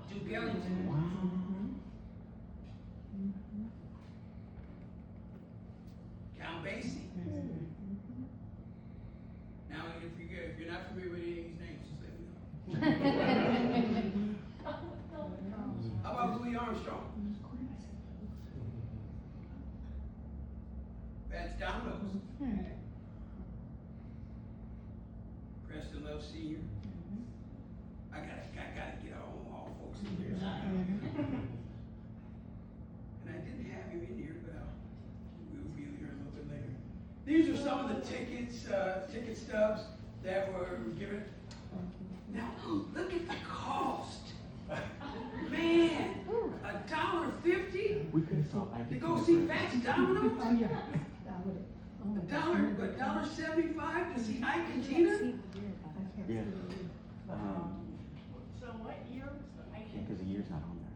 Duke Ellington. Wow. Count Basie. Now, if you're not familiar with any of these names, just let me know. How about Louis Armstrong? That's Domino's. Preston Love Sr. I gotta get all folks in here. And I didn't have him in here, but we'll be here a little bit later. These are some of the ticket stubs that were given. Now, look at the cost. Man, $1.50 We could have saw to go see Fats Domino's? Oh, yeah. $1.75 to see Ike and Tina? Yeah. So what year was the Because the year's not on there.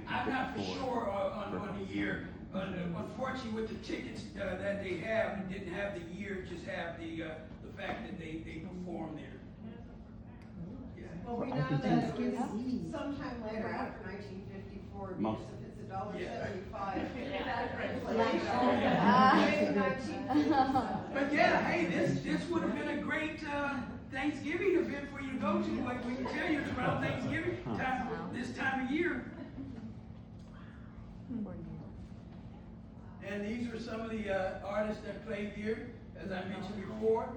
I'm not for sure on the year. Unfortunately, with the tickets that they have, it didn't have the year, just have the fact that they performed there. Yeah. Well, we know that it was sometime later after 1954, because Most. if it's $1.75. But yeah, hey, this would have been a great Thanksgiving event for you to go to. Like we can tell you, it's around Thanksgiving time, this time of year. And these are some of the artists that played here, as I mentioned before.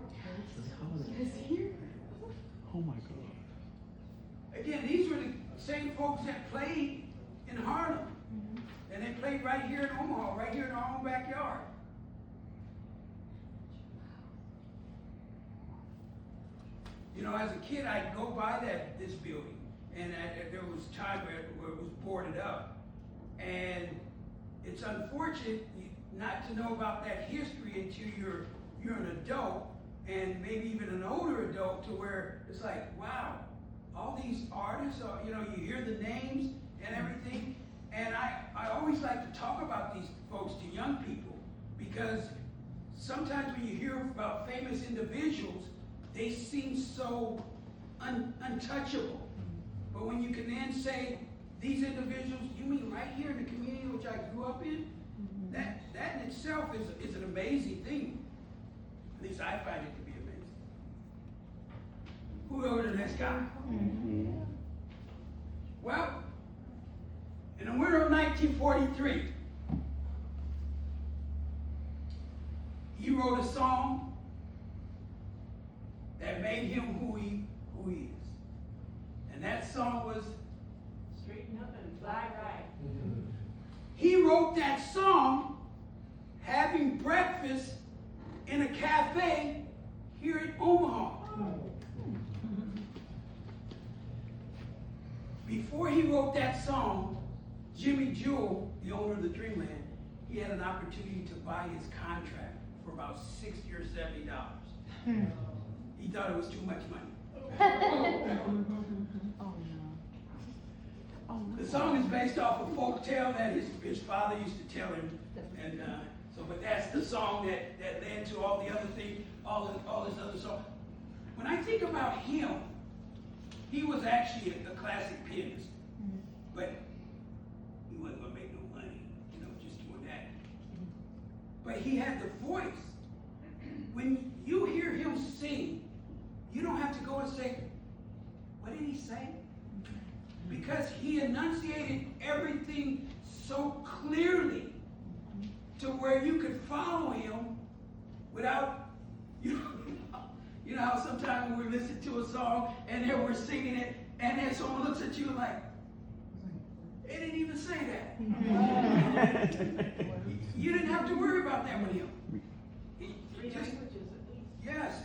Oh my God. Again, these were the same folks that played in Harlem. And they played right here in Omaha, right here in our own backyard. You know, as a kid, I'd go by this building, and there was time where it was boarded up. And it's unfortunate not to know about that history until you're an adult, and maybe even an older adult, to where it's like, wow, all these artists are, you know, you hear the names and everything. And I always like to talk about these folks to young people, because sometimes when you hear about famous individuals, they seem so untouchable. But when you can then say, these individuals, you mean right here in the community which I grew up in? That in itself is an amazing thing. At least I find it to be amazing. Who go to the next guy? Well, in the winter of 1943, he wrote a song that made him who he is. And that song was Straighten Up and Fly Right. He wrote that song having breakfast in a cafe here in Omaha. Before he wrote that song, Jimmy Jewell, the owner of the Dreamland, he had an opportunity to buy his contract for about $60 or $70. He thought it was too much money. The song is based off a folk tale that his father used to tell him, and but that's the song that led to all the other things, all this other song. When I think about him, he was actually a classic pianist, but he wasn't gonna make no money, you know, just doing that. But he had the voice. When you hear him sing, you don't have to go and say, what did he say? Because he enunciated everything so clearly to where you could follow him without, you know how sometimes when we listen to a song and then we're singing it and then someone looks at you like, they didn't even say that. You didn't have to worry about that with him. He Three just, languages at least. yes,